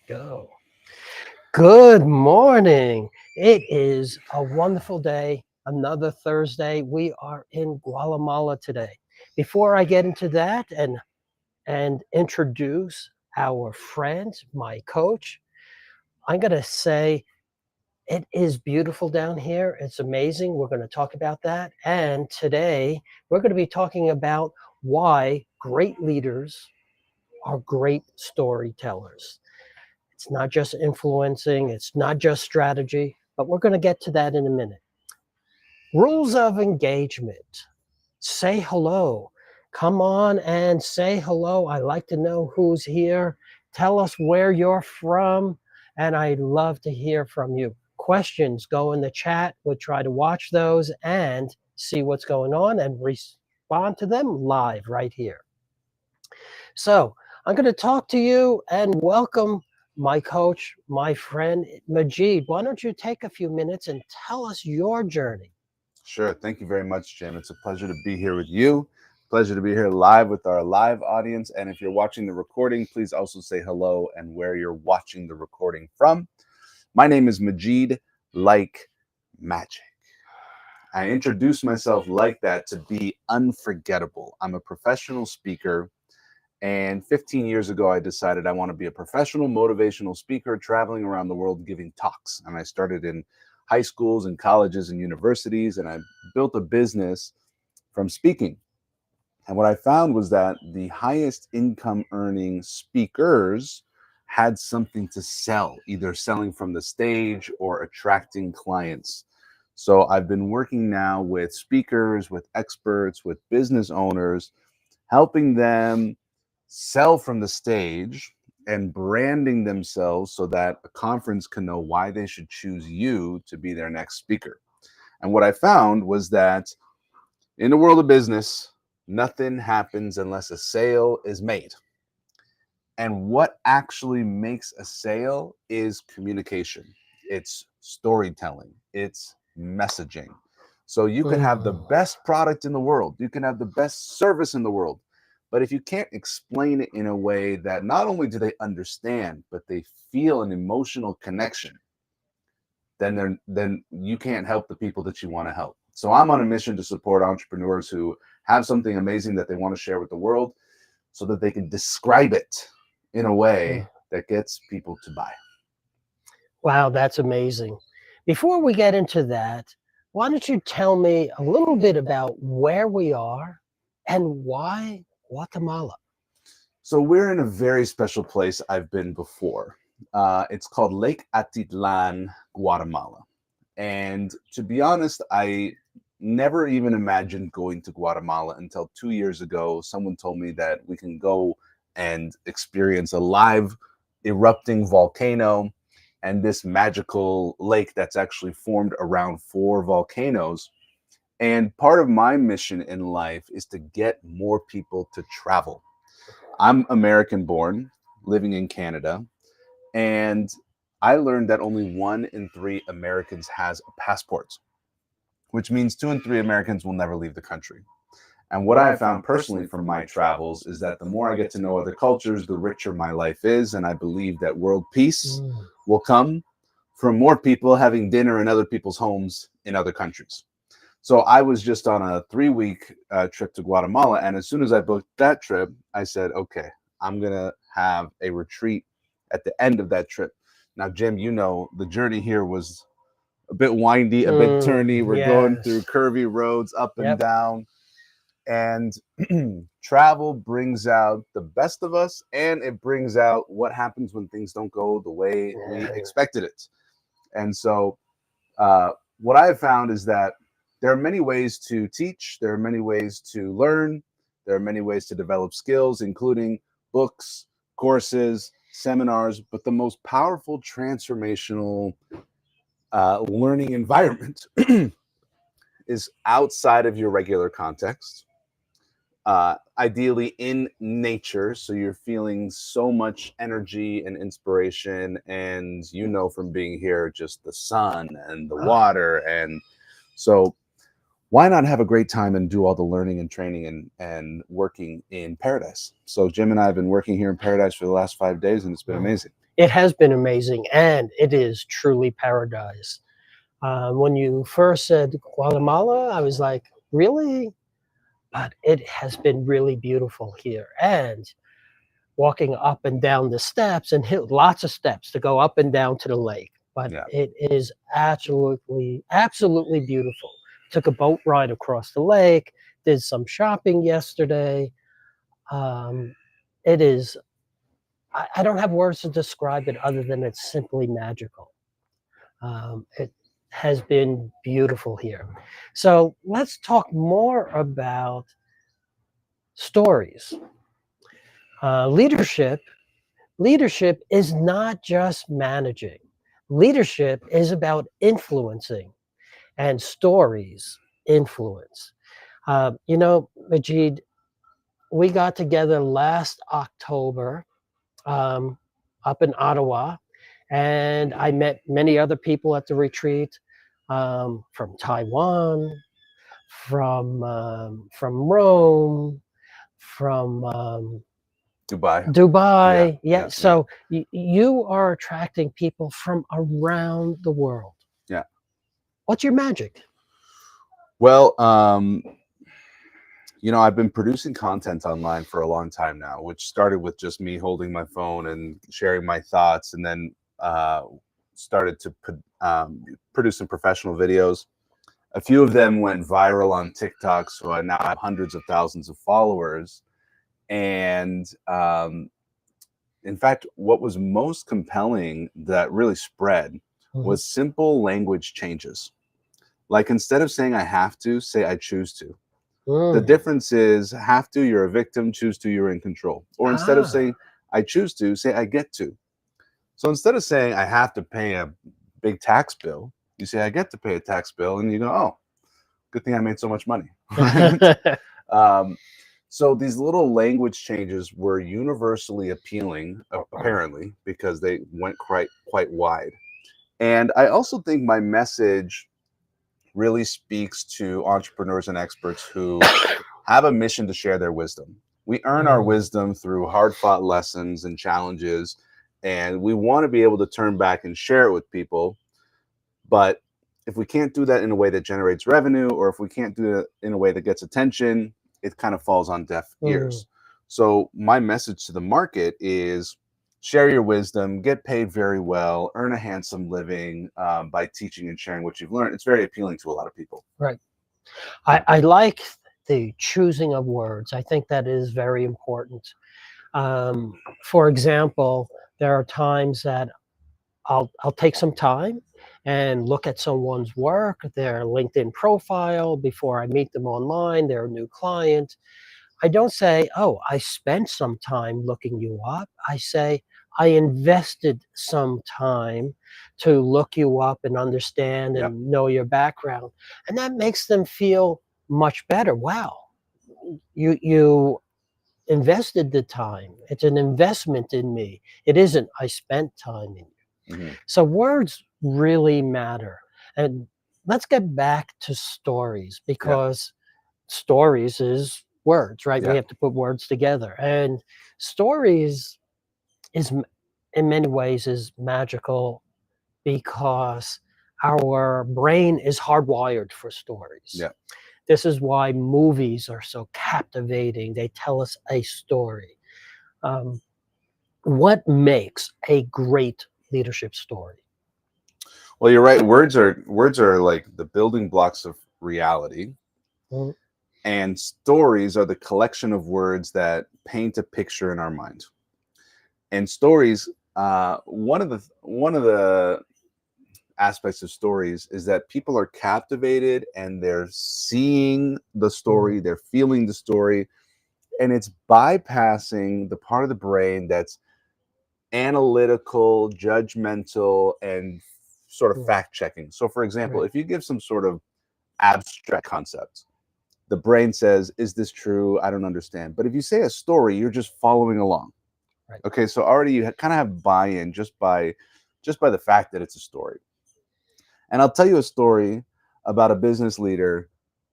Go. Good morning. It is a wonderful day. Another Thursday. We are in Guatemala today. Before I get into that and introduce our friend, my coach, I'm going to say it is beautiful down here. It's amazing. We're going to talk about that. And today we're going to be talking about why great leaders are great storytellers. It's not just influencing, it's not just strategy, but we're going to get to that in a minute. Rules of engagement. Say hello. Come on and say hello. I like to know who's here. Tell us where you're from, and I'd love to hear from you. Questions go in the chat. We'll try to watch those and see what's going on and respond to them live right here. So I'm going to talk to you and welcome my coach, my friend Majid. Why don't you take a few minutes and tell us your journey? Sure. Thank you very much, Jim. It's a pleasure to be here with you. Pleasure to be here live with our live audience. And if you're watching the recording, please also say hello and where you're watching the recording from. My name is Majid Like Magic. I introduced myself like that to be unforgettable. I'm a professional speaker. And 15 years ago, I decided I want to be a professional motivational speaker traveling around the world giving talks. And I started in high schools and colleges and universities, and I built a business from speaking. And what I found was that the highest income earning speakers had something to sell, either selling from the stage or attracting clients. So I've been working now with speakers, with experts, with business owners, helping them sell from the stage and branding themselves so that a conference can know why they should choose you to be their next speaker. And what I found was that in the world of business, nothing happens unless a sale is made. And what actually makes a sale is communication, it's storytelling, it's messaging. So you can have the Mm, best product in the world, you can have the best service in the world. But if you can't explain it in a way that not only do they understand, but they feel an emotional connection, then you can't help the people that you want to help. So I'm on a mission to support entrepreneurs who have something amazing that they want to share with the world so that they can describe it in a mm. way that gets people to buy. Wow, that's amazing. Before we get into that, why don't you tell me a little bit about where we are and why Guatemala? So we're in a very special place I've been before. It's called Lake Atitlan, Guatemala. And to be honest, I never even imagined going to Guatemala until 2 years ago. Someone told me that we can go and experience a live erupting volcano and this magical lake that's actually formed around four volcanoes. And part of my mission in life is to get more people to travel. I'm American born, living in Canada, and I learned that only 1 in 3 Americans has a passport, which means 2 in 3 Americans will never leave the country. And what I have found personally from my travels is that the more I get to know other cultures, the richer my life is. And I believe that world peace Mm, will come from more people having dinner in other people's homes in other countries. So I was just on a 3 week trip to Guatemala. And as soon as I booked that trip, I said, okay, I'm going to have a retreat at the end of that trip. Now, Jim, you know, the journey here was a bit windy, a bit turny. We're going through yes. curvy roads up and Yep. down. And travel brings out the best of us, and it brings out what happens when things don't go the way we Yeah. expected it. And so, uh, what I have found is that there are many ways to teach, there are many ways to learn, there are many ways to develop skills, including books, courses, seminars. But the most powerful transformational learning environment is outside of your regular context, ideally in nature, so you're feeling so much energy and inspiration, and you know from being here just the sun and the Ah, water. And so why not have a great time and do all the learning and training and working in paradise? So Jim and I have been working here in paradise for the last 5 days, and it's been Mm. amazing. It has been amazing, and it is truly paradise. When you first said Guatemala, I was like, really? But it has been really beautiful here. And walking up and down the steps and hit lots of steps to go up and down to the lake. But Yeah. it is absolutely, absolutely beautiful. Took a boat ride across the lake, did some shopping yesterday. Um, it is, I don't have words to describe it other than it's simply magical. It has been beautiful here. So let's talk more about stories. Leadership. Leadership is not just managing. Leadership is about influencing, and stories influence. Majid, we got together last October um, up in Ottawa, and I met many other people at the retreat from Taiwan, from Rome, from Dubai. Yeah. Dubai. Yeah. Yeah. Yeah. So you are attracting people from around the world. Yeah. What's your magic? Well, I've been producing content online for a long time now, which started with just me holding my phone and sharing my thoughts, and then started to produce some professional videos. A few of them went viral on TikTok, so I now have hundreds of thousands of followers. And in fact, what was most compelling that really spread Mhm. was simple language changes. Like instead of saying I have to, say I choose to. The Mm. difference is have to, you're a victim, choose to, you're in control. Or instead of Ah. saying I choose to, say I get to. So instead of saying I have to pay a big tax bill, you say I get to pay a tax bill, and you go, oh, good thing I made so much money. Right? Um, so these little language changes were universally appealing, apparently, because they went quite wide. And I also think my message really speaks to entrepreneurs and experts who have a mission to share their wisdom. We earn our Mm. wisdom through hard fought lessons and challenges, and we want to be able to turn back and share it with people. But if we can't do that in a way that generates revenue, or if we can't do it in a way that gets attention, it kind of falls on deaf Mm. ears. So my message to the market is share your wisdom, get paid very well, earn a handsome living by teaching and sharing what you've learned. It's very appealing to a lot of people. Right. I like the choosing of words. I think that is very important. For example, there are times that I'll take some time and look at someone's work, their LinkedIn profile before I meet them online, their new client. I don't say, "Oh, I spent some time looking you up." I say, "I invested some time to look you up and understand Yep. and know your background." And that makes them feel much better. Wow, you invested the time. It's an investment in me. It isn't, I spent time in you. Mm-hmm. So words really matter. And let's get back to stories, Yeah. because stories is words, right? We Yeah. have to put words together. And stories is in many ways is magical because our brain is hardwired for stories. Yeah. This is why movies are so captivating. They tell us a story. Um, what makes a great leadership story? Well, you're right. Words are like the building blocks of reality, Mm. and stories are the collection of words that paint a picture in our mind. And stories, one of the aspects of stories is that people are captivated and they're seeing the Mm. story, they're feeling the story, and it's bypassing the part of the brain that's analytical, judgmental, and sort of Mm. fact checking. So, for example, Right. if you give some sort of abstract concept, the brain says, is this true? I don't understand. But if you say a story, you're just following along. Right. Okay, so already you kind of have buy-in just by the fact that it's a story. And I'll tell you a story about a business leader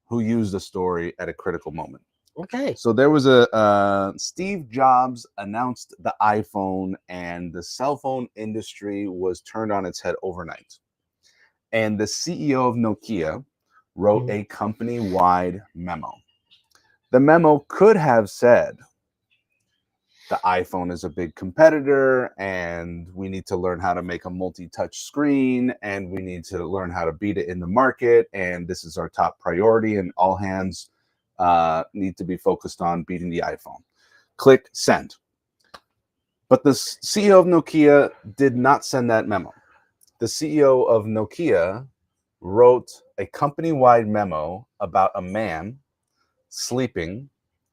who used a story at a critical moment. Okay. So there was a Steve Jobs announced the iPhone, and the cell phone industry was turned on its head overnight. And the CEO of Nokia wrote Mhm. a company-wide memo. The memo could have said, the iPhone is a big competitor, and we need to learn how to make a multi-touch screen, and we need to learn how to beat it in the market, and this is our top priority, and all hands need to be focused on beating the iPhone. Click send. But the CEO of Nokia did not send that memo. The CEO of Nokia wrote a company-wide memo about a man sleeping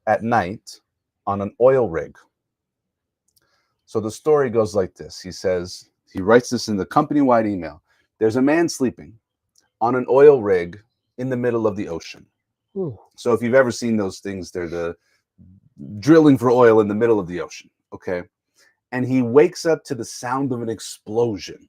at night on an oil rig. So the story goes like this. He writes this in the company-wide email. There's a man sleeping on an oil rig in the middle of the ocean. Ooh. So if you've ever seen those things, they're the drilling for oil in the middle of the ocean. Okay. And he wakes up to the sound of an explosion.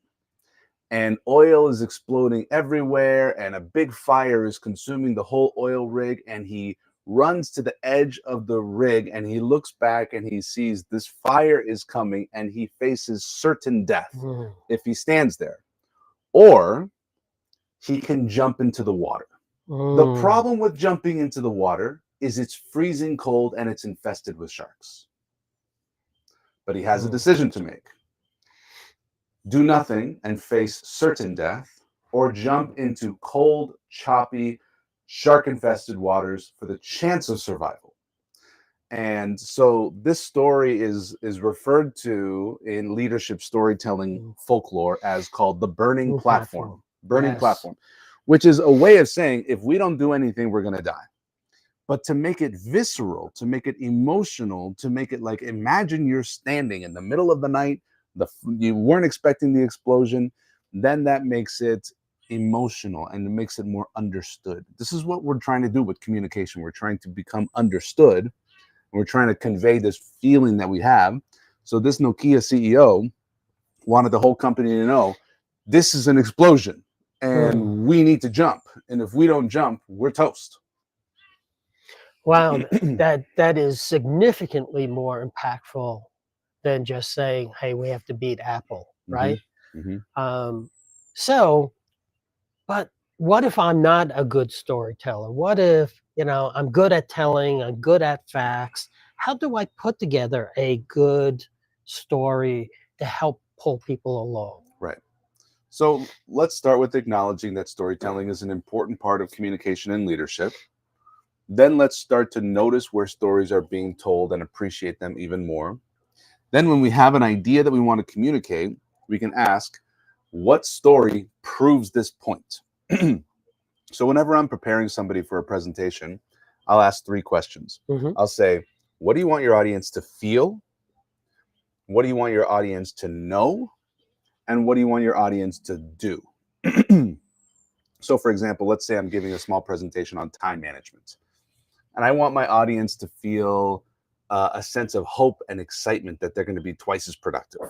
And oil is exploding everywhere, and a big fire is consuming the whole oil rig. And he runs to the edge of the rig, and he looks back and he sees this fire is coming, and he faces certain death Mm. if he stands there. Or he can jump into the water. The Mm. problem with jumping into the water is it's freezing cold and it's infested with sharks. But he has a Mm. decision to make. Do nothing and face certain death, or jump into cold, choppy, shark-infested waters for the chance of survival. And so this story is referred to in leadership storytelling Mm. folklore as called the burning New platform. platform. Burning Yes. platform, which is a way of saying if we don't do anything, we're going to die. But to make it visceral, to make it emotional, to make it like, imagine you're standing in the middle of the night, you weren't expecting the explosion, then that makes it emotional and it makes it more understood. This is what we're trying to do with communication. We're trying to become understood. We're trying to convey this feeling that we have. So this Nokia CEO wanted the whole company to know this is an explosion Mm. and we need to jump. And if we don't jump, we're toast. Wow, that is significantly more impactful than just saying, "Hey, we have to beat Apple," Mm-hmm. right? Mm-hmm. Um, so, but what if I'm not a good storyteller? What if, I'm good at telling, I'm good at facts? How do I put together a good story to help pull people along? Right. So let's start with acknowledging that storytelling is an important part of communication and leadership. Then let's start to notice where stories are being told and appreciate them even more. Then, when we have an idea that we want to communicate, we can ask, what story proves this point? So, whenever I'm preparing somebody for a presentation, I'll ask three questions. Hmm. I'll say, what do you want your audience to feel? What do you want your audience to know? And what do you want your audience to do? So, for example, let's say I'm giving a small presentation on time management, and I want my audience to feel a sense of hope and excitement that they're going to be twice as productive.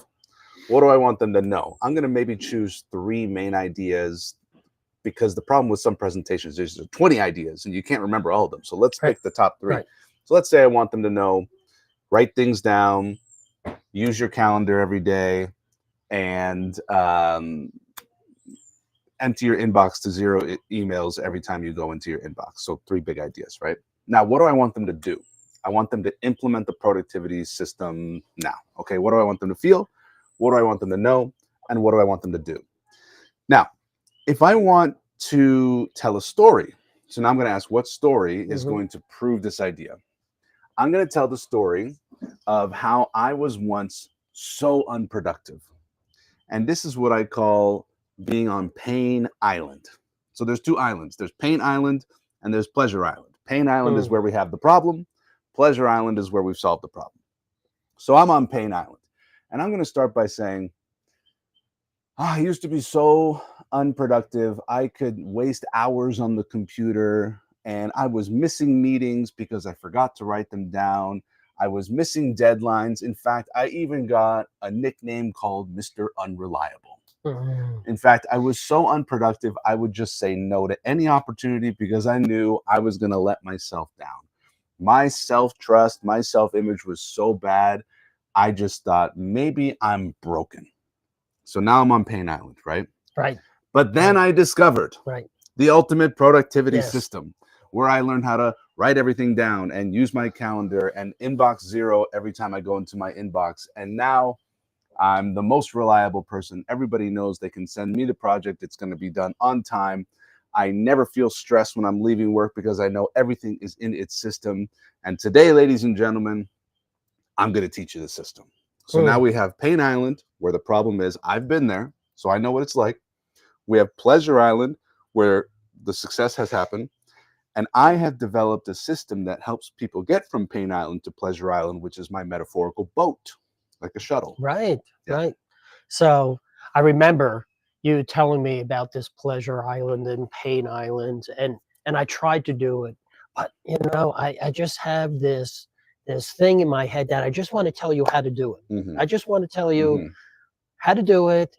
What do I want them to know? I'm going to maybe choose three main ideas, because the problem with some presentations is there's 20 ideas and you can't remember all of them. So let's Right. pick the top three. Right. So let's say I want them to know, write things down, use your calendar every day, and empty your inbox to zero emails every time you go into your inbox. So three big ideas, right? Now, what do I want them to do? I want them to implement the productivity system now. Okay, what do I want them to feel? What do I want them to know? And what do I want them to do? Now, if I want to tell a story, so now I'm going to ask, what story is Hmm. going to prove this idea? I'm going to tell the story of how I was once so unproductive. And this is what I call being on Pain Island. So there's two islands. There's Pain Island and there's Pleasure Island. Pain Island is Mm. where we have the problem. Pleasure Island is where we've solved the problem. So I'm on Pain Island. And I'm going to start by saying, I used to be so unproductive. I could waste hours on the computer, and I was missing meetings because I forgot to write them down. I was missing deadlines. In fact, I even got a nickname called Mr. Unreliable. Mhm. In fact, I was so unproductive, I would just say no to any opportunity because I knew I was going to let myself down. My self trust, my self image was so bad. I just thought maybe I'm broken. So now I'm on Pain Island, right? Right. But then Right. I discovered Right. the ultimate productivity Yes. system where I learned how to write everything down and use my calendar and inbox zero every time I go into my inbox. And now I'm the most reliable person. Everybody knows they can send me the project. It's going to be done on time. I never feel stressed when I'm leaving work because I know everything is in its system. And today, ladies and gentlemen, I'm going to teach you the system. So now Mm. we have Pain Island, where the problem is I've been there, so I know what it's like. We have Pleasure Island, where the success has happened. And I have developed a system that helps people get from Pain Island to Pleasure Island, which is my metaphorical boat, like a shuttle. Right. Yeah. Right. So I remember you telling me about this Pleasure Island and Pain Island, and I tried to do it, but I just have this thing in my head that I just want to tell you how to do it. Hmm. I just want to tell you Hmm. how to do it,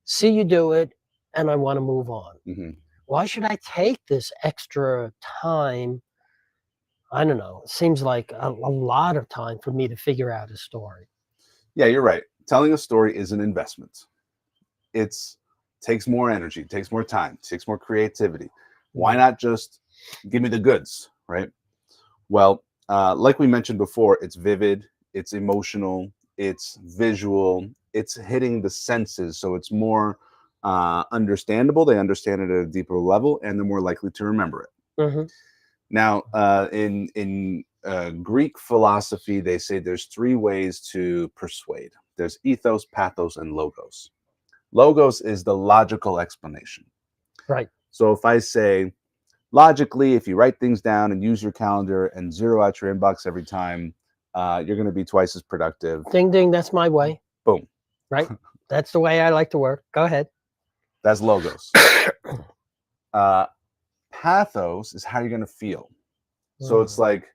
see you do it, and I want to move on. Hmm. Why should I take this extra time? I don't know. It seems like a lot of time for me to figure out a story. Yeah, you're right. Telling a story is an investment. It's takes more energy, takes more time, takes more creativity. Why Mm. not just give me the goods, right? Well, like we mentioned before, it's vivid, it's emotional, it's visual, it's hitting the senses, so it's more understandable. They understand it at a deeper level, and they're more likely to remember it. Mhm. Now, in Greek philosophy, they say there's three ways to persuade. There's ethos, pathos, and logos. Logos is the logical explanation. Right. So if I say logically, if you write things down and use your calendar and zero out your inbox every time, you're going to be twice as productive. Ding ding, that's my way, Boom. right? That's the way I like to work. Go ahead. That's logos. Uh, Pathos is how you're going to feel. So it's Mm. like,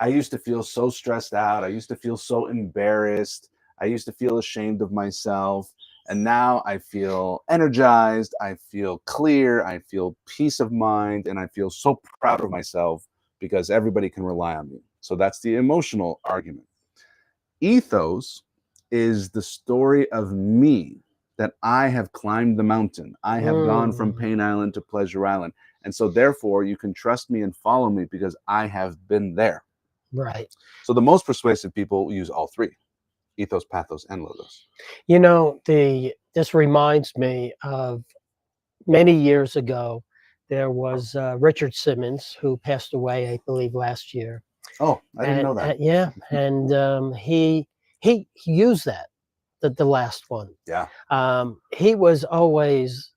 I used to feel so stressed out. I used to feel so embarrassed. I used to feel ashamed of myself. And now I feel energized. I feel clear. I feel peace of mind. And I feel so proud of myself because everybody can rely on me. So that's the emotional argument. Ethos is the story of me, that I have climbed the mountain. I have gone from Mm. Pain Island to Pleasure Island. And so, therefore, you can trust me and follow me because I have been there. Right. So, the most persuasive people use all three: ethos, pathos, and logos. The this reminds me of many years ago. There was Richard Simmons who passed away, I believe, last year, Oh, I didn't know that. and yeah, and he used that the last one. Yeah. He was always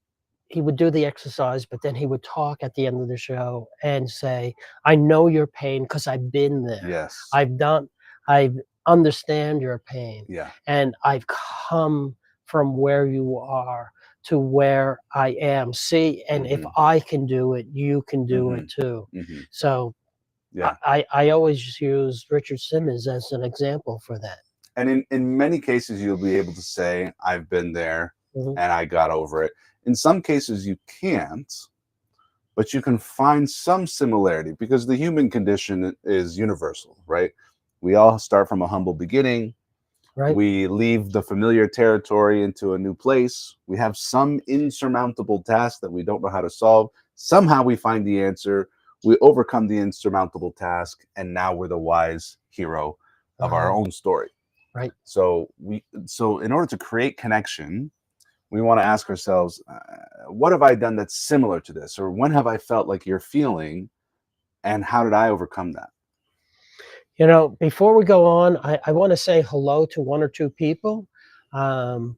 he would do the exercise, but then he would talk at the end of the show and say, "I know your pain because I've been there. Yes. I've done. I understand your pain, Yeah. and I've come from where you are to where I am. See, and if Hmm. I can do it, you can do Hmm. it too." Hmm. So Yeah. I always use Richard Simmons as an example for that. And in many cases, you'll be able to say, I've been there Mhm. and I got over it. In some cases, you can't, but you can find some similarity because the human condition is universal, right? We all start from a humble beginning. Right. We leave the familiar territory into a new place. We have some insurmountable task that we don't know how to solve. Somehow we find the answer. We overcome the insurmountable task, and now we're the wise hero of our Uh, own story. right. So in order to create connection, we want to ask ourselves, what have I done that's similar to this? Or when have I felt like you're feeling? And how did I overcome that? Before we go on, I want to say hello to one or two people. Um,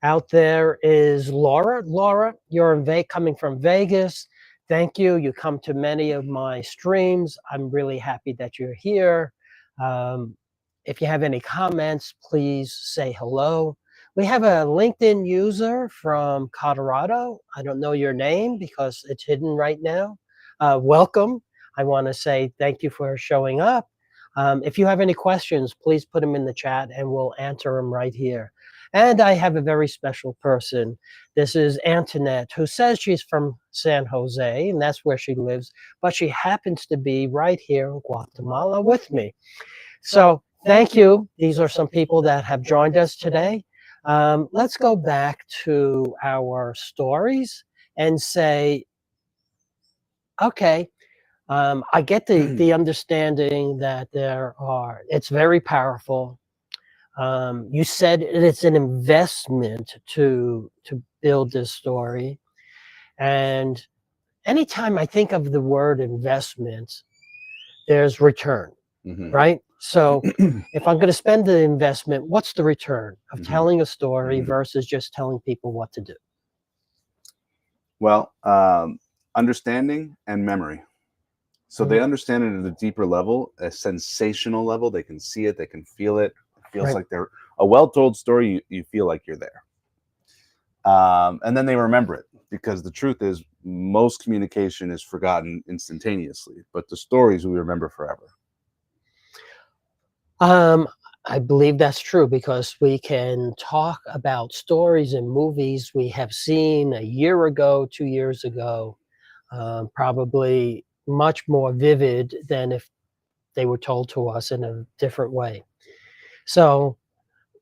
Out there is Laura. Laura, you're coming from Vegas. Thank you. You come to many of my streams. I'm really happy that you're here. Um, if you have any comments, please say hello. We have a LinkedIn user from Colorado. I don't know your name because it's hidden right now. Welcome. I want to say thank you for showing up. If you have any questions, please put them in the chat and we'll answer them right here. And I have a very special person. This is Antoinette, who says she's from San Jose, and that's where she lives, but she happens to be right here in Guatemala with me. So thank you. These are some people that have joined us today. Let's go back to our stories and say, okay, I get the understanding that it's very powerful. You said it's an investment to build this story. And anytime I think of the word investment, there's return, Mhm. right? So if I'm going to spend the investment, what's the return of Mhm. telling a story Mhm. versus just telling people what to do? Well, understanding and memory. So they Mm, understand it at a deeper level, a sensational level. They can see it, they can feel it. It feels right. like they're a well-told story. You feel like you're there, and then they remember it because the truth is, most communication is forgotten instantaneously, but the stories we remember forever. Um, I believe that's true because we can talk about stories and movies we have seen a year ago, 2 years ago, probably much more vivid than if they were told to us in a different way. So,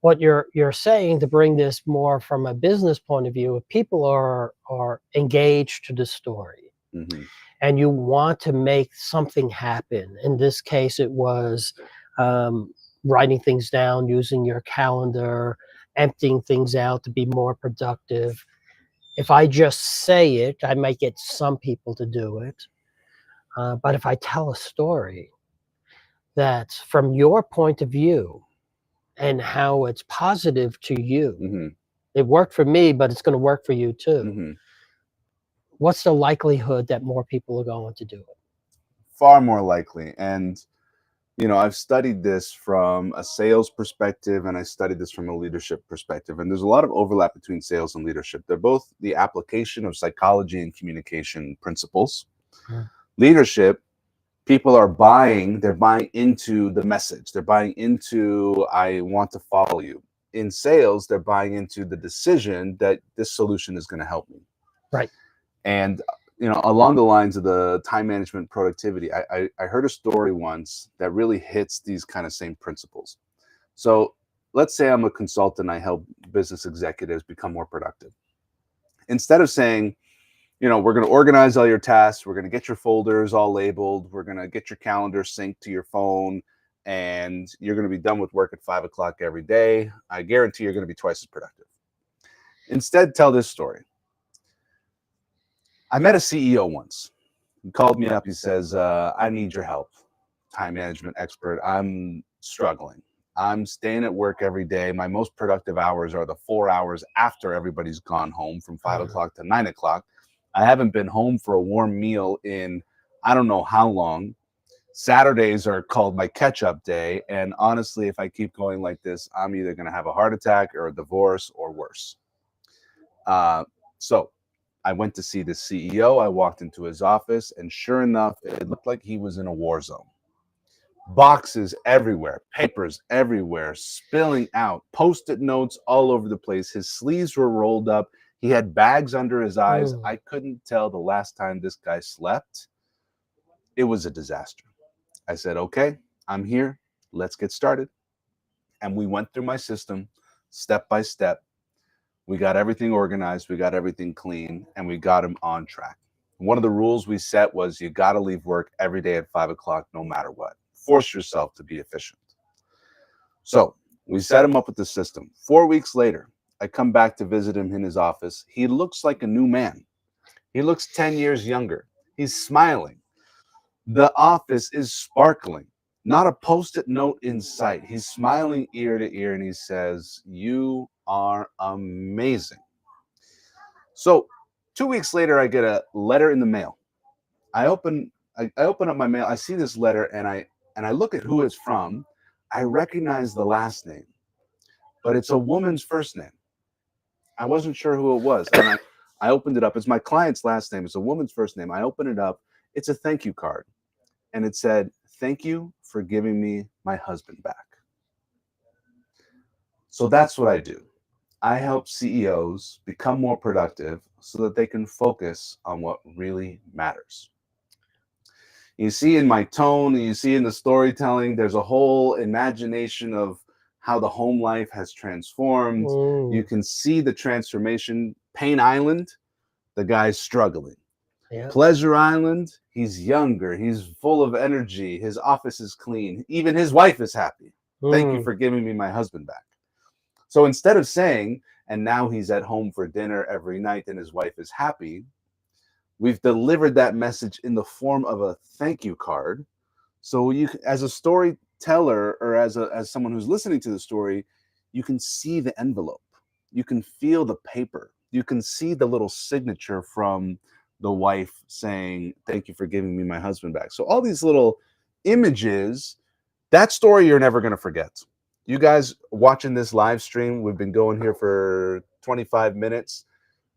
what you're saying, to bring this more from a business point of view, if people are engaged to the story Hmm. and you want to make something happen. In this case, it was um, writing things down, using your calendar, emptying things out to be more productive. If I just say it, I might get some people to do it. But if I tell a story that's from your point of view and how it's positive to you, Hmm. it worked for me, but it's going to work for you too. Hmm. What's the likelihood that more people are going to do it? Far more likely. And I've studied this from a sales perspective and I studied this from a leadership perspective. And there's a lot of overlap between sales and leadership. They're both the application of psychology and communication principles. Mm, Leadership, people are buying, they're buying into the message. They're buying into, I want to follow you. In sales, they're buying into the decision that this solution is going to help me. right. And along the lines of the time management productivity, I heard a story once that really hits these kind of same principles. So let's say I'm a consultant, I help business executives become more productive. Instead of saying, we're going to organize all your tasks, we're going to get your folders all labeled, we're going to get your calendar synced to your phone, and you're going to be done with work at 5 o'clock every day, I guarantee you're going to be twice as productive. Instead, tell this story. I met a CEO once. He called me up. He says, I need your help, time management expert. I'm struggling. I'm staying at work every day. My most productive hours are the 4 hours after everybody's gone home from 5 o'clock to 9 o'clock. I haven't been home for a warm meal in I don't know how long. Saturdays are called my catch up day. And honestly, if I keep going like this, I'm either going to have a heart attack or a divorce or worse. So I went to see the CEO. I walked into his office, and sure enough, it looked like he was in a war zone. Boxes everywhere, papers everywhere, spilling out, post it notes all over the place. His sleeves were rolled up. He had bags under his eyes. Mm. I couldn't tell the last time this guy slept. It was a disaster. I said, okay, I'm here. Let's get started. And we went through my system step by step. We got everything organized, we got everything clean, and we got him on track. One of the rules we set was you got to leave work every day at 5 o'clock, no matter what. Force yourself to be efficient. So we set him up with the system. 4 weeks later, I come back to visit him in his office. He looks like a new man. He looks 10 years younger. He's smiling. The office is sparkling. Not a post it note in sight. He's smiling ear to ear and he says, "You are amazing." So 2 weeks later, I get a letter in the mail. I open up my mail. I see this letter and I look at who it's from. I recognize the last name, but it's a woman's first name. I wasn't sure who it was, and I opened it up. It's my client's last name. It's a woman's first name. I open it up. It's a thank you card, and it said, "Thank you for giving me my husband back." So that's what I do. I help CEOs become more productive so that they can focus on what really matters. You see in my tone, you see in the storytelling, there's a whole imagination of how the home life has transformed. You Mm, can see the transformation. Pain Island, the guy's struggling. yeah. Pleasure Island, he's younger, he's full of energy, his office is clean, even his wife is happy. Thank you Mm, for giving me my husband back. So instead of saying, and now he's at home for dinner every night and his wife is happy, we've delivered that message in the form of a thank you card. So you, as a storyteller or as someone who's listening to the story, you can see the envelope, you can feel the paper, you can see the little signature from the wife saying, "Thank you for giving me my husband back." So all these little images, that story you're never going to forget. You guys watching this live stream, we've been going here for 25 minutes.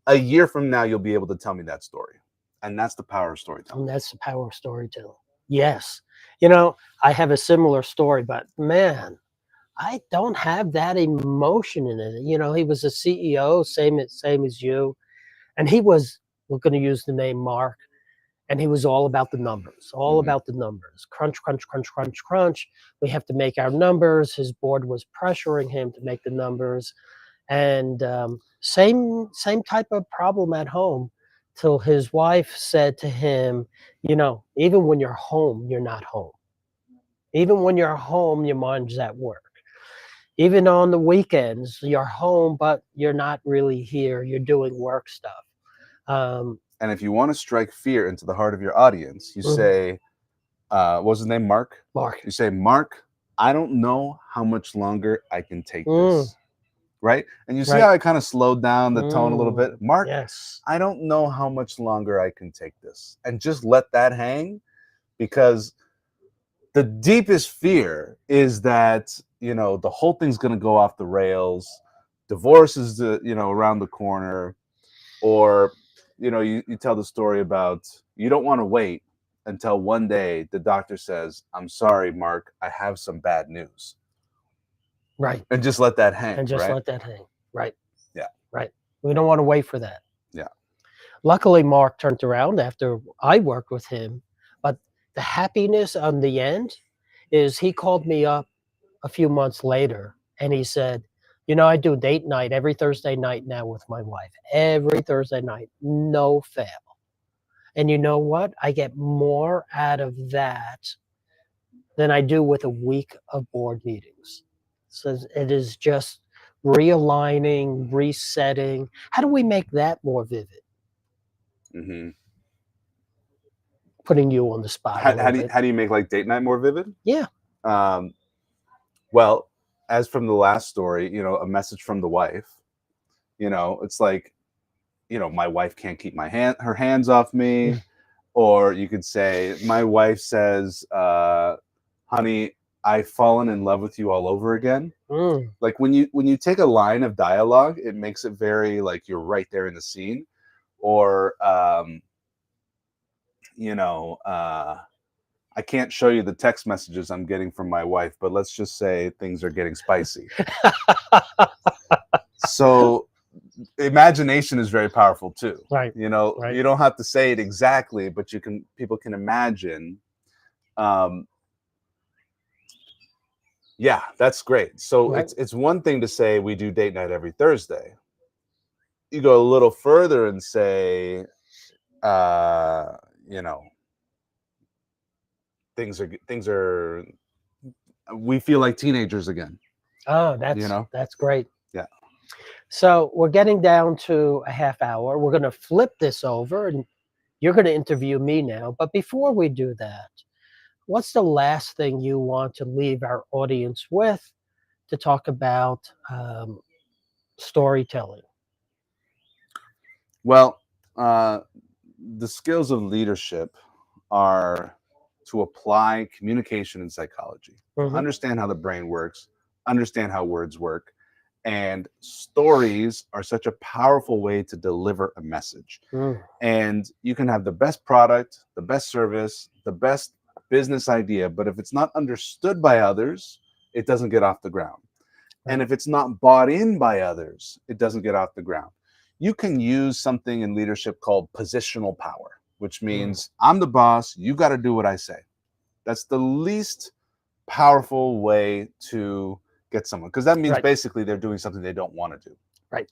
A year from now, you'll be able to tell me that story. And that's the power of storytelling. and that's the power of storytelling. Yes. You know, I have a similar story, but man, I don't have that emotion in it. You know, he was a CEO, same as you, and he was. We're going to use the name Mark, and he was all about the numbers, all Mhm. about the numbers. Crunch, crunch, crunch, crunch, crunch. We have to make our numbers. His board was pressuring him to make the numbers, and same type of problem at home. Till his wife said to him, you know, even when you're home, you're not home. Even when you're home, your mind's at work. Even on the weekends, you're home, but you're not really here. You're doing work stuff. Um, And if you want to strike fear into the heart of your audience, you mhm, say, what was his name? Mark? Mark. You say, Mark, I don't know how much longer I can take Mm, this. Right? And you see right. how I kind of slowed down the tone a little bit? Mm, Mark, yes. I don't know how much longer I can take this. And just let that hang, because the deepest fear is that, the whole thing's going to go off the rails. Divorce is around the corner. Or you tell the story about, you don't want to wait until one day the doctor says, "I'm sorry, Mark, I have some bad news," Right. and just let that hang. And just Right? let that hang. Right. Yeah. Right. We don't want to wait for that. Yeah. Luckily, Mark turned around after I worked with him. But the happiness on the end is he called me up a few months later and he said, you know, I do date night every Thursday night now with my wife. Every Thursday night, no fail. And you know what? I get more out of that than I do with a week of board meetings. So it is just realigning, resetting. How do we make that more vivid? Hmm. Putting you on the spot a How little do you, bit. how do you make like date night more vivid? Yeah. Um, well, as from the last story, a message from the wife. It's like, my wife can't keep her hands off me. Mm. Or you could say, my wife says, honey, I've fallen in love with you all over again. Mm. Like when you take a line of dialogue, it makes it very like you're right there in the scene. Or you know I can't show you the text messages I'm getting from my wife, but let's just say things are getting spicy. So imagination is very powerful too. Right. Right. You don't have to say it exactly, but people can imagine. um yeah, that's great. So Right. it's one thing to say we do date night every Thursday. You go a little further and say, uh you know things are we feel like teenagers again. Oh, you know that's great. yeah. So we're getting down to a half hour. We're going to flip this over and you're going to interview me now. But before we do that, what's the last thing you want to leave our audience with to talk about storytelling? Well, the skills of leadership are to apply communication and psychology, Hmm. understand how the brain works, understand how words work. And stories are such a powerful way to deliver a message. Mm, And you can have the best product, the best service, the best business idea, but if it's not understood by others, it doesn't get off the ground. And Right. if it's not bought in by others, it doesn't get off the ground. You can use something in leadership called positional power, which Mm. means I'm the boss, you got to do what I say. That's the least powerful way to get someone, because that means Right. basically they're doing something they don't want to do. Right.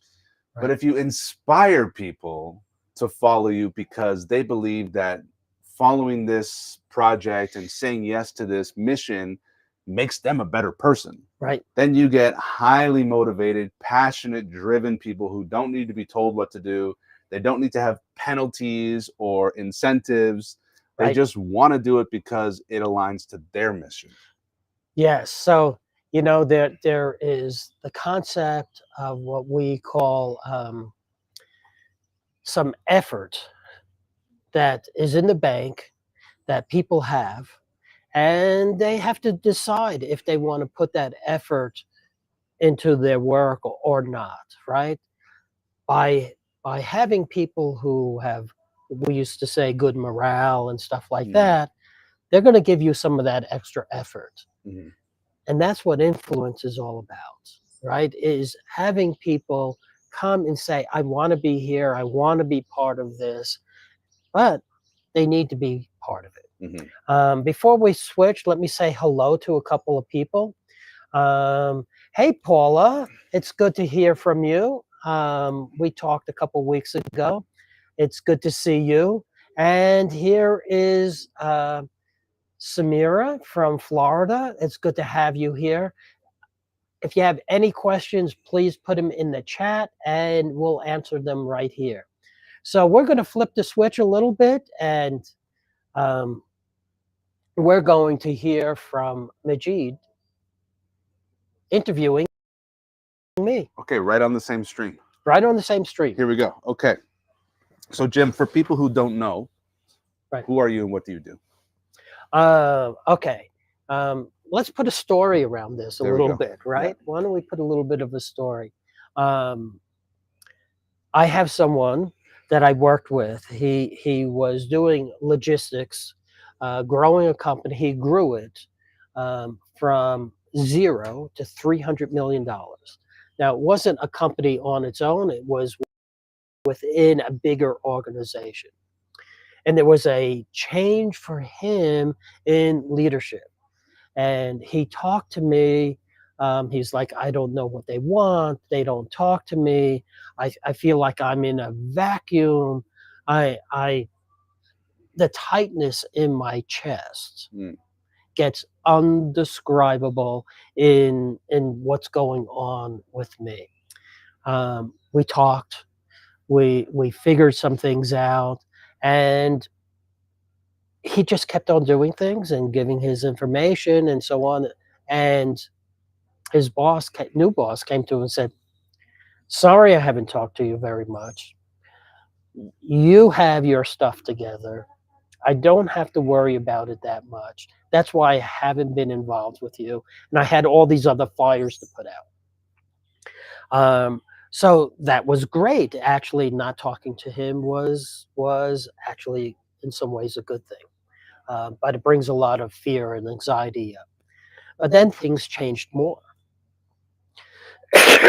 But Right. if you inspire people to follow you because they believe that following this project and saying yes to this mission makes them a better person, Right. then you get highly motivated, passionate, driven people who don't need to be told what to do. They don't need to have penalties or incentives. They Right. just want to do it because it aligns to their mission. Yes. So, there is the concept of what we call some effort that is in the bank that people have, and they have to decide if they want to put that effort into their work or not, right? By by having people who have, we used to say, good morale and stuff like Mhm, that, they're going to give you some of that extra effort. mhm, And that's what influence is all about, right? Is having people come and say, I want to be here, I want to be part of this, but they need to be part of it. mhm. Before we switch, let me say hello to a couple of people. Hey, Paula, it's good to hear from you. We talked a couple weeks ago. It's good to see you. And here is Samira from Florida. It's good to have you here. If you have any questions, please put them in the chat and we'll answer them right here. So we're going to flip the switch a little bit, and um, we're going to hear from Majid interviewing me Okay, right on the same stream. right on the same stream. Here we go. Okay. So, Jim, for people who don't know, Right. who are you and what do you do? Okay. Let's put a story around this a There we little go. bit, Yeah. right? Why don't we put a little bit of a story? Um, I have someone that I worked with. He was doing logistics, growing a company. He grew it from zero to $300 million. Now, it wasn't a company on its own; it was within a bigger organization, and there was a change for him in leadership. And he talked to me. He's like, I don't know what they want. They don't talk to me. I feel like I'm in a vacuum. I the tightness in my chest Mm, gets undescribable in what's going on with me. We talked. We figured some things out, and he just kept on doing things and giving his information and so on. And his new boss, came to him and said, "Sorry, I haven't talked to you very much. You have your stuff together. I don't have to worry about it that much. That's why I haven't been involved with you." And I had all these other fires to put out. So that was great. Actually, not talking to him was actually in some ways a good thing. But it brings a lot of fear and anxiety up. But then things changed more.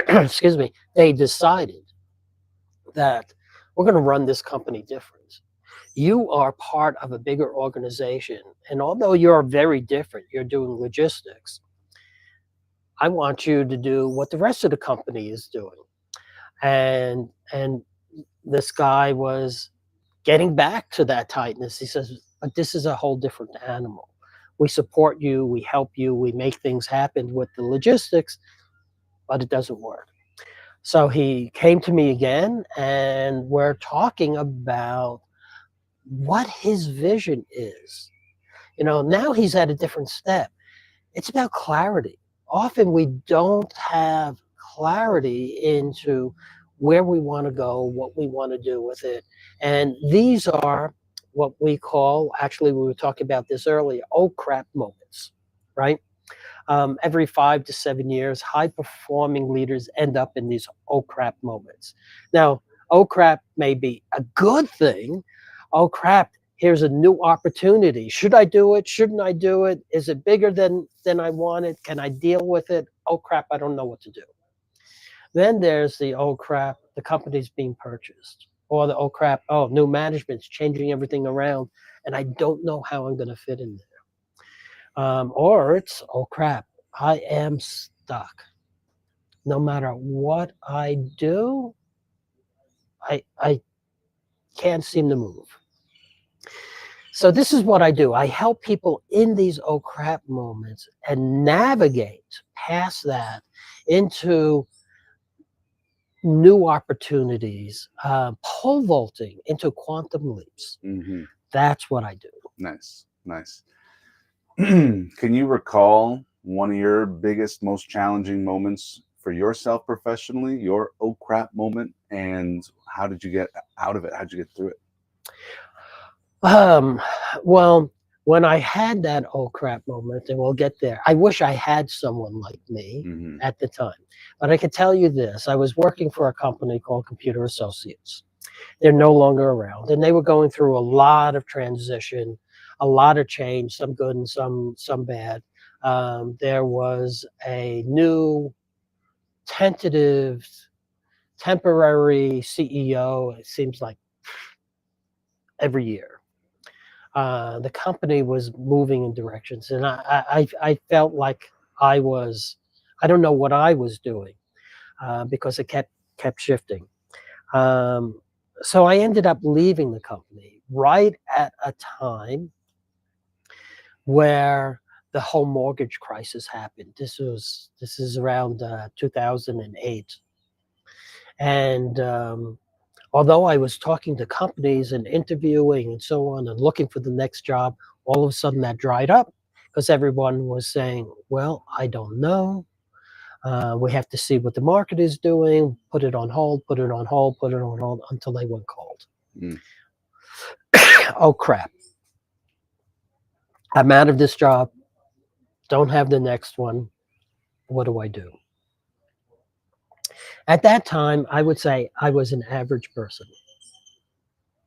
Excuse me. They decided that we're going to run this company different. You are part of a bigger organization. And although you're very different, you're doing logistics. I want you to do what the rest of the company is doing. And this guy was getting back to that tightness. He says, but this is a whole different animal. We support you, we help you, we make things happen with the logistics, but it doesn't work. So he came to me again, and we're talking about what his vision is. Now he's at a different step. It's about clarity. Often we don't have clarity into where we want to go, what we want to do with it. And these are what we call, actually, we were talking about this earlier, oh crap moments, right? Every 5 to 7 years, high performing leaders end up in these oh crap moments. Now, oh crap may be a good thing. Oh crap, here's a new opportunity. Should I do it? Shouldn't I do it? Is it bigger than I wanted? Can I deal with it? oh crap, I don't know what to do. Then there's the oh crap, the company's being purchased. Or the oh crap, oh, new management's changing everything around and I don't know how I'm going to fit in there. Or it's oh crap, I am stuck. No matter what I do, I can't seem to move. So this is what I do. I help people in these oh crap moments and navigate past that into new opportunities, pole vaulting into quantum leaps. Hmm. That's what I do. Nice, nice. Can you recall one of your biggest, most challenging moments for yourself professionally, your oh crap moment, and how did you get out of it? How did you get through it? Um, well, when I had that oh crap moment, and we'll get there, I wish I had someone like me Hmm. at the time. But I can tell you this, I was working for a company called Computer Associates. They're no longer around, and they were going through a lot of transition, a lot of change, some good and some bad. There was a new tentative, temporary CEO. It seems like every year. The company was moving in directions, and I felt like I don't know what I was doing because it kept shifting. Um, so I ended up leaving the company right at a time where the whole mortgage crisis happened. This is around 2008, and although I was talking to companies and interviewing and so on and looking for the next job, all of a sudden that dried up because everyone was saying, "Well, I don't know. We have to see what the market is doing. Put it on hold. Put it on hold. Put it on hold until they went cold." Mm. Oh crap! I'm out of this job. Don't have the next one. What do I do? At that time, I would say I was an average person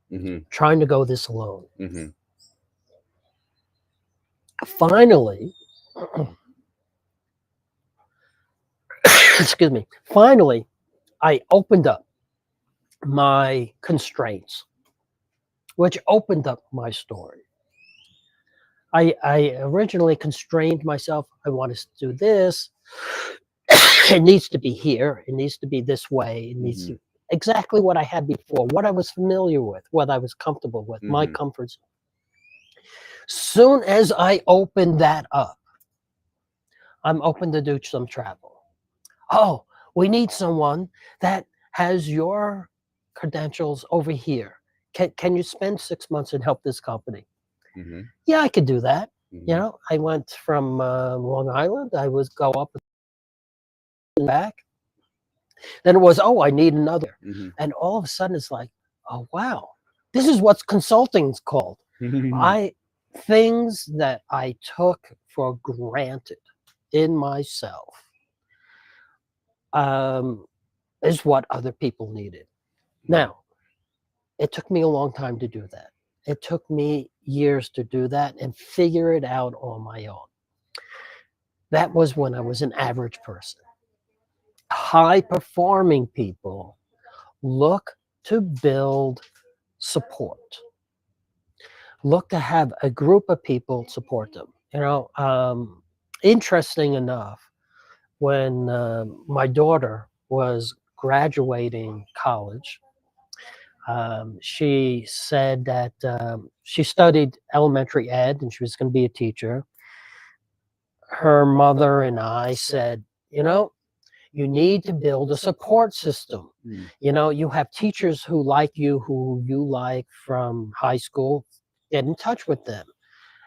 Hmm. trying to go this alone. Hmm. Finally, excuse me, finally, I opened up my constraints, which opened up my story. I originally constrained myself. I want to do this. It needs to be here. It needs to be this way. It needs Hmm. to exactly what I had before, what I was familiar with, what I was comfortable with, my Hmm. comfort zone. Soon as I open that up, I'm open to do some travel. Oh, we need someone that has your credentials over here. Can you spend 6 months and help this company? Hmm. Yeah, I could do that. You Hmm. know, I went from Long Island. I was go up and back. Then it was, oh, I need another. Hmm. And all of a sudden it's like, oh, wow, this is what consulting's called. Hmm. I things that I took for granted in myself um, is what other people needed. Now, it took me a long time to do that. It took me years to do that and figure it out on my own. That was when I was an average person. High performing people look to build support, look to have a group of people support them. Interesting enough, when my daughter was graduating college, she said that she studied elementary ed and she was going to be a teacher. Her mother and I said, you need to build a support system. Mm. You have teachers who you like from high school, get in touch with them.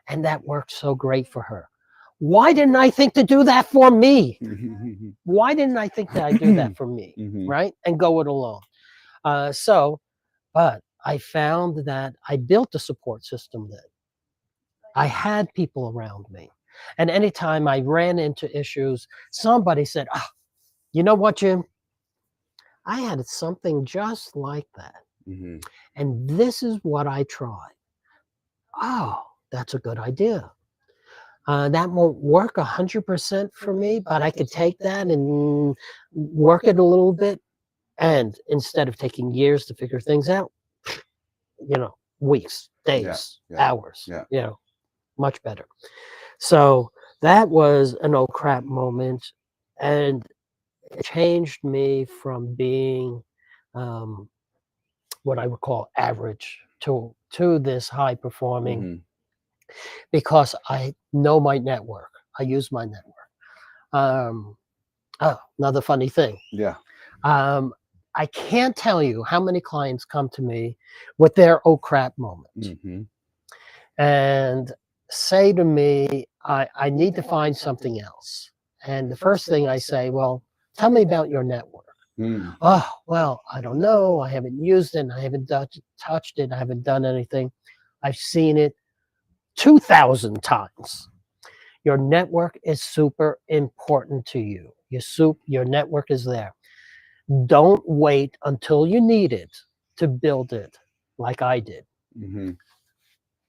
And that worked so great for her. Why didn't I think to do that for me? Why didn't I think that I do that for me? Mhm. Right? And go it alone. But I found that I built a support system then. I had people around me. And anytime I ran into issues, somebody said, oh, you know what, Jim? I had something just like that. Mhm. And this is what I tried. Oh, that's a good idea. That won't work 100% for me, but I could take that and work it a little bit. And instead of taking years to figure things out, weeks, Yeah. days, Yeah. hours, Yeah. much better. So that was an oh crap moment. And it changed me from being um, what I would call average to this high performing Hmm. because I know my network. I use my network. Um, Another funny thing. Yeah. Um, I can't tell you how many clients come to me with their oh crap moment Hmm. and say to me, I need to find something else. And the first thing I say, well, tell me about your network. Mm. Oh, well, I don't know. I haven't used it. I haven't touched it. I haven't done anything. I've seen it 2,000 times. Your network is super important to you. Your network is there. Don't wait until you need it to build it like I did. Hmm.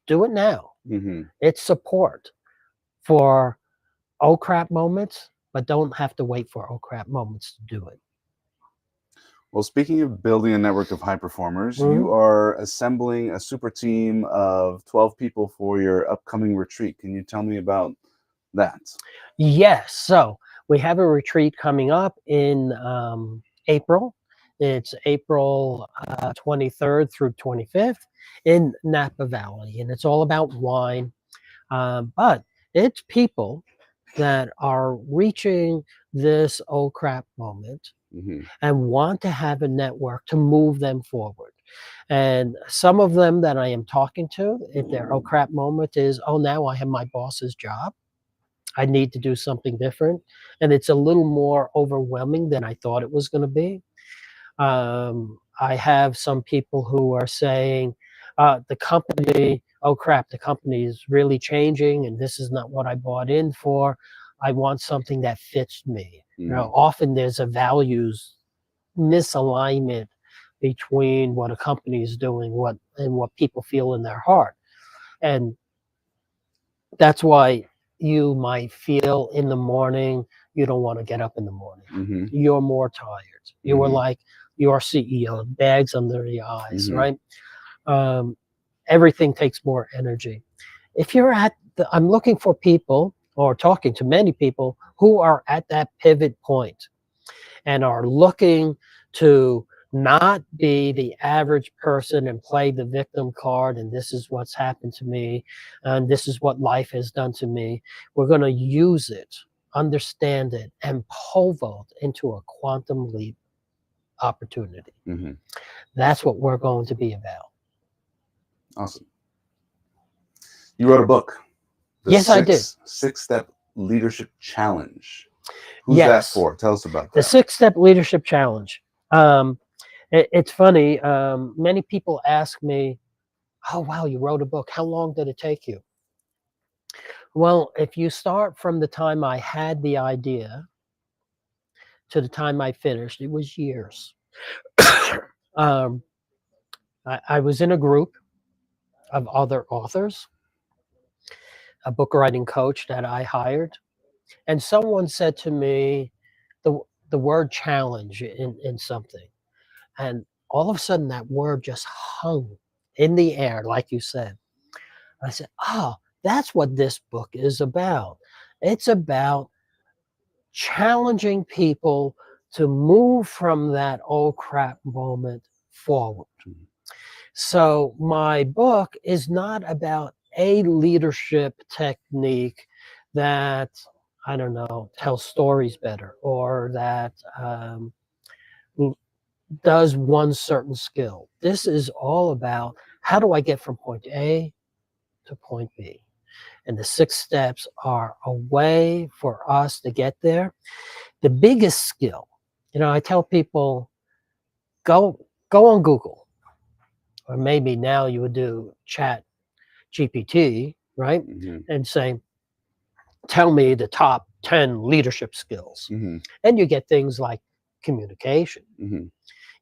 Do it now. Hmm. It's support for oh crap moments, but don't have to wait for oh crap moments to do it. Well, speaking of building a network of high performers, you Mhm. are assembling a super team of 12 people for your upcoming retreat. Can you tell me about that? Yes. So we have a retreat coming up in April. It's April 23rd through 25th in Napa Valley, and it's all about wine. But it's people that are reaching this oh crap moment Hmm. and want to have a network to move them forward. And some of them that I am talking to, if their oh crap moment is, oh, now I have my boss's job. I need to do something different. And it's a little more overwhelming than I thought it was going to be. I have some people who are saying, the company, oh crap, the company is really changing and this is not what I bought in for. I want something that fits me. Hmm. Often there's a values misalignment between what a company is doing what people feel in their heart. And that's why you might feel in the morning you don't want to get up in the morning. Hmm. You're more tired. You were Hmm. like your CEO, bags under the eyes, Hmm. right? Um, Everything takes more energy. If you're I'm looking for people or talking to many people who are at that pivot point and are looking to not be the average person and play the victim card and this is what's happened to me and this is what life has done to me. We're going to use it, understand it, and pole vault into a quantum leap opportunity. Hmm. That's what we're going to be about. Awesome. You wrote a book, the Yes, I did. six-step leadership challenge. Who's that Yes. for? Tell us about The that. 6 step leadership challenge. Um, it's funny. Many people ask me, oh, wow, you wrote a book. How long did it take you? Well, if you start from the time I had the idea to the time I finished, it was years. um, I was in a group of other authors, a book writing coach that I hired, and someone said to me the, the word challenge in something. And all of a sudden, that word just hung in the air, like you said. I said, oh, that's what this book is about. It's about challenging people to move from that oh crap moment forward. Mhm. So my book is not about a leadership technique that I don't know tells stories better or that does one certain skill. This is all about how do I get from point A to point B. And the 6 steps are a way for us to get there. The biggest skill, I tell people go on Google, or maybe now you would do Chat GPT, right? Mhm. And say, tell me the top 10 leadership skills. Mhm. And you get things like communication, Mhm.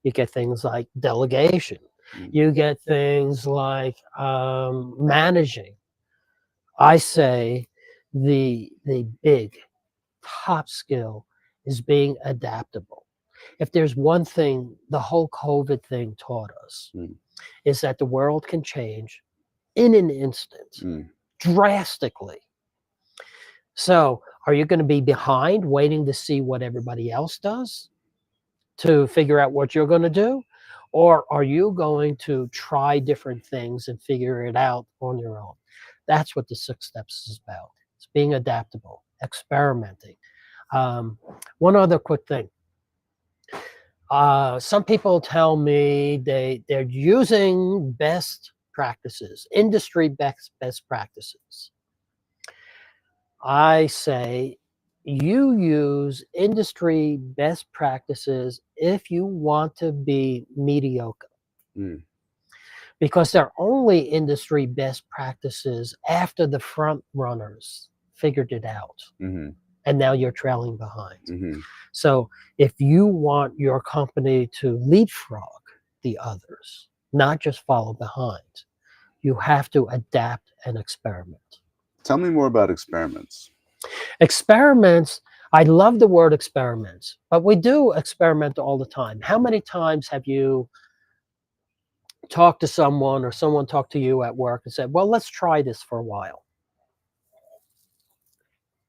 you get things like delegation, Mhm. you get things like managing. I say the big top skill is being adaptable. If there's one thing the whole COVID thing taught us, Mm, is that the world can change in an instant, mm, drastically. So, are you going to be behind waiting to see what everybody else does to figure out what you're going to do? Or are you going to try different things and figure it out on your own? That's what the 6 steps is about. It's being adaptable, experimenting. Um, one other quick thing. Some people tell me they're using best practices, industry best practices. I say you use industry best practices if you want to be mediocre, mm, because they're only industry best practices after the front runners figured it out mhm, and now you're trailing behind. mhm. So if you want your company to leapfrog the others, not just follow behind, you have to adapt and experiment. Tell me more about experiments. Experiments, I love the word experiments, but we do experiment all the time. How many times have you talked to someone or someone talked to you at work and said, well, let's try this for a while.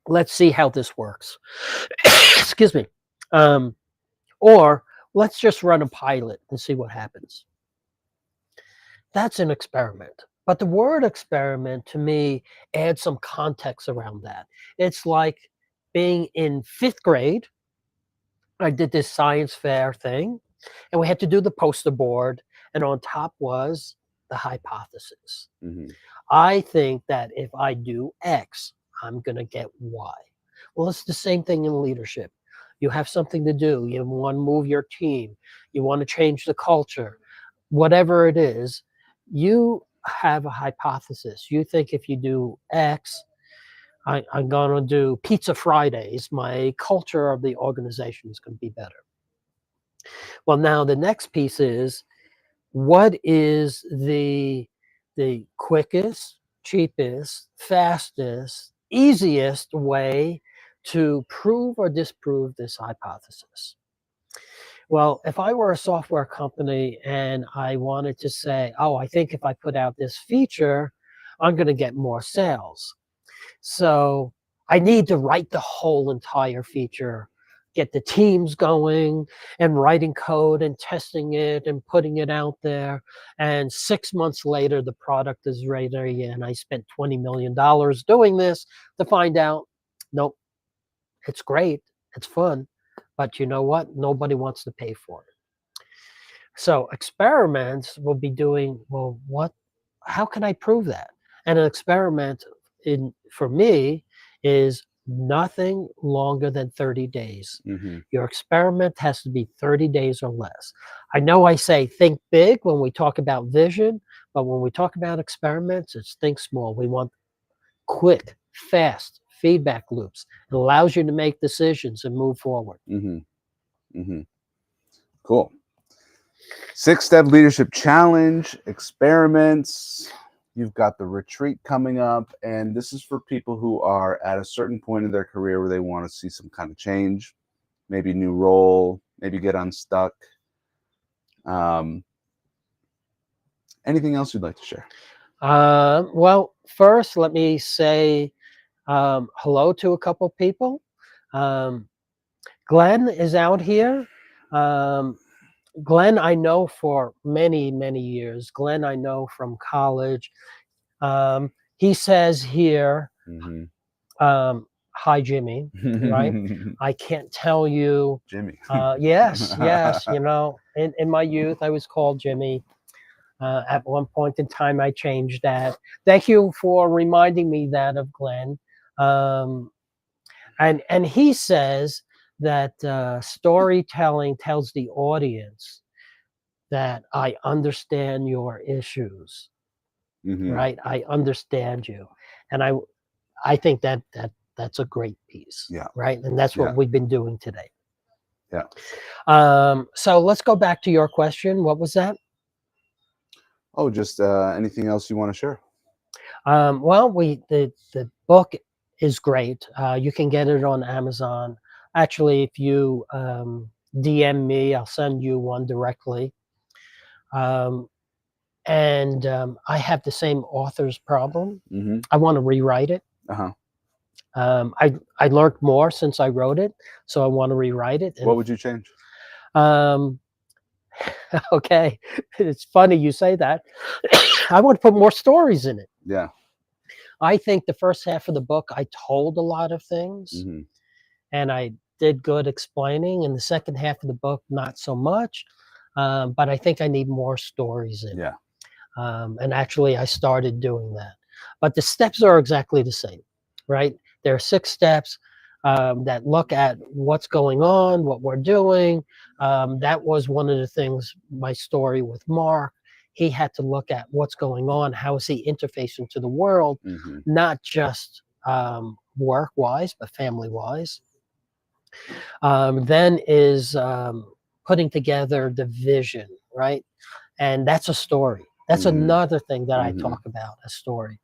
Let's see how this works. Excuse me. Um, or let's just run a pilot and see what happens. That's an experiment. But the word experiment to me adds some context around that. It's like being in fifth grade. I did this science fair thing, and we had to do the poster board, and on top was the hypothesis. Mhm, I think that if I do X, I'm going to get Y. Well, it's the same thing in leadership. You have something to do, you want to move your team, you want to change the culture, whatever it is, you have a hypothesis. You think if you do X, I'm going to do Pizza Fridays, my culture of the organization is going to be better. Well, now the next piece is, what is the quickest, cheapest, fastest, easiest way to prove or disprove this hypothesis? Well, if I were a software company and I wanted to say, oh, I think if I put out this feature, I'm going to get more sales. So I need to write the whole entire feature, get the teams going and writing code and testing it and putting it out there. And 6 months later, the product is ready. And I spent $20 million doing this to find out, nope, it's great, it's fun. But you know what? Nobody wants to pay for it. So experiments will be doing, well, what, how can I prove that? And an experiment for me is nothing longer than 30 days. mhm. Your experiment has to be 30 days or less. I know I say think big when we talk about vision, but when we talk about experiments, it's think small. We want quick, fast feedback loops. It allows you to make decisions and move forward. Mhm. Mhm. Cool. 6 step leadership challenge, experiments. You've got the retreat coming up, and this is for people who are at a certain point in their career where they want to see some kind of change, maybe new role, maybe get unstuck. Um, Anything else you'd like to share? Well, first, let me say hello to a couple people. Um, Glenn is out here. Um, Glenn, I know for many, many years. Glenn, I know from college. He says here, Hmm. hi, Jimmy, right? I can't tell you. Jimmy. Yes, yes. In my youth, I was called Jimmy. At one point in time, I changed that. Thank you for reminding me that of Glenn. Um, and he says that storytelling tells the audience that I understand your issues, Hmm. right? I understand you, and I think that's a great piece, Yeah. right? And that's what Yeah. we've been doing today. Yeah. So let's go back to your question. What was that? Oh, just anything else you want to share? Well, the book. is great. You can get it on Amazon. Actually, if you DM me, I'll send you one directly. Um, and I have the same author's problem. Mm-hmm. I want to rewrite it. Uh-huh. I learned more since I wrote it, so I want to rewrite it. What And would you change? um, okay, it's funny you say that. I want to put more stories in it. Yeah. I think the first half of the book I told a lot of things, Mm-hmm. and I did good explaining. In the second half of the book, not so much. But I think I need more stories in it. Yeah. And actually, I started doing that. But the steps are exactly the same, right? There are 6 steps that look at what's going on, what we're doing. That was one of the things, my story with Mark. He had to look at what's going on, how is he interfacing to the world, Mm-hmm. not just work wise, but family wise. Then is putting together the vision, right? And that's a story. That's Mm-hmm. another thing that I Mm-hmm. talk about, a story.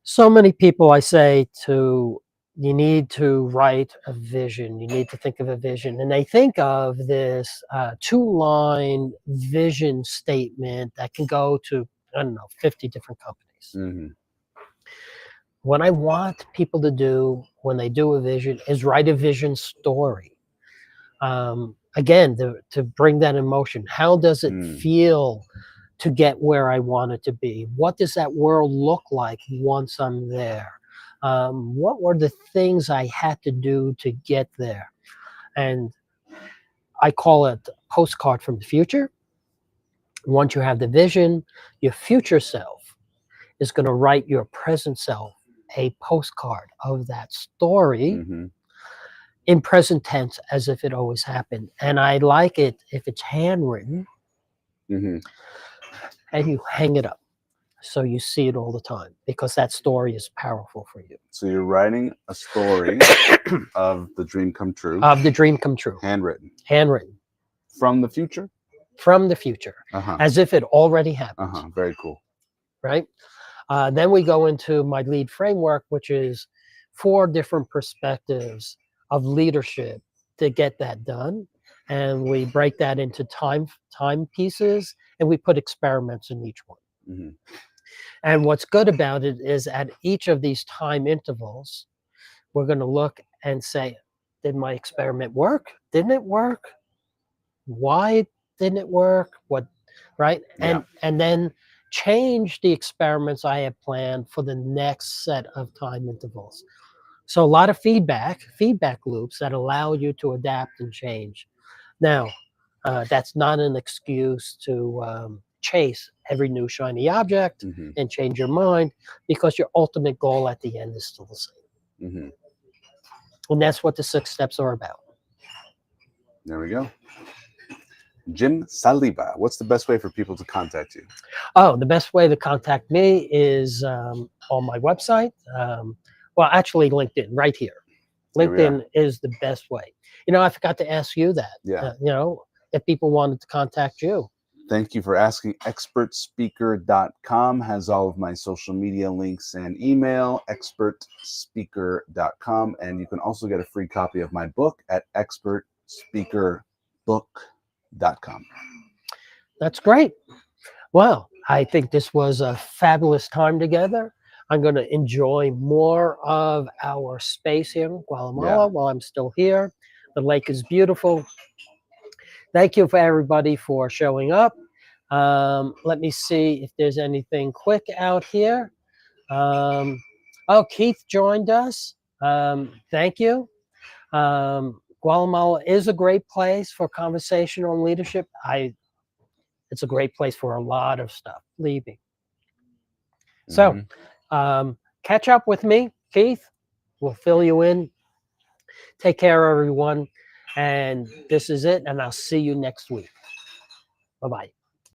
So many people I say to, you need to write a vision, you need to think of a vision. And they think of this 2-line vision statement that can go to, I don't know, 50 different companies. Mm-hmm. What I want people to do when they do a vision is write a vision story. Again, to bring that emotion. How does it Mm. feel to get where I want it to be? What does that world look like once I'm there? What were the things I had to do to get there? And I call it postcard from the future. Once you have the vision, your future self is going to write your present self a postcard of that story Mm-hmm. in present tense as if it always happened. And I like it if it's handwritten Mm-hmm. and you hang it up so you see it all the time because that story is powerful for you. So you're writing a story of the dream come true, Of the dream come true, handwritten handwritten from the future. from the future Uh-huh. as if it already happened, Uh-huh. Very cool. right? Then we go into my lead framework, which is 4 different perspectives of leadership to get that done. And we break that into time pieces and we put experiments in each one. Mm-hmm. And what's good about it is at each of these time intervals, we're going to look and say, did my experiment work? Didn't it work? Why didn't it work? What, right? Yeah. And then change the experiments I have planned for the next set of time intervals. So a lot of feedback loops that allow you to adapt and change. Now, that's not an excuse to chase every new shiny object Mm-hmm. and change your mind because your ultimate goal at the end is still the same. Mm-hmm. And that's what the 6 steps are about. There we go. Jim Saliba, what's the best way for people to contact you? Oh, the best way to contact me is on my website. Well, actually, LinkedIn, right here. Here we are. LinkedIn is the best way. You know, I forgot to ask you that. Yeah. You know, if people wanted to contact you. Thank you for asking. Expertspeaker.com has all of my social media links and email, expertspeaker.com. And you can also get a free copy of my book at expertspeakerbook.com. That's great. Well, I think this was a fabulous time together. I'm going to enjoy more of our space here in Guatemala while I'm still here. The lake is beautiful. Thank you for everybody for showing up. Let me see if there's anything quick out here. Oh, Keith joined us. Thank you. Guatemala is a great place for conversation on leadership. It's a great place for a lot of stuff. Leaving. So, catch up with me, Keith. We'll fill you in. Take care, everyone. And this is it. And I'll see you next week. Bye bye.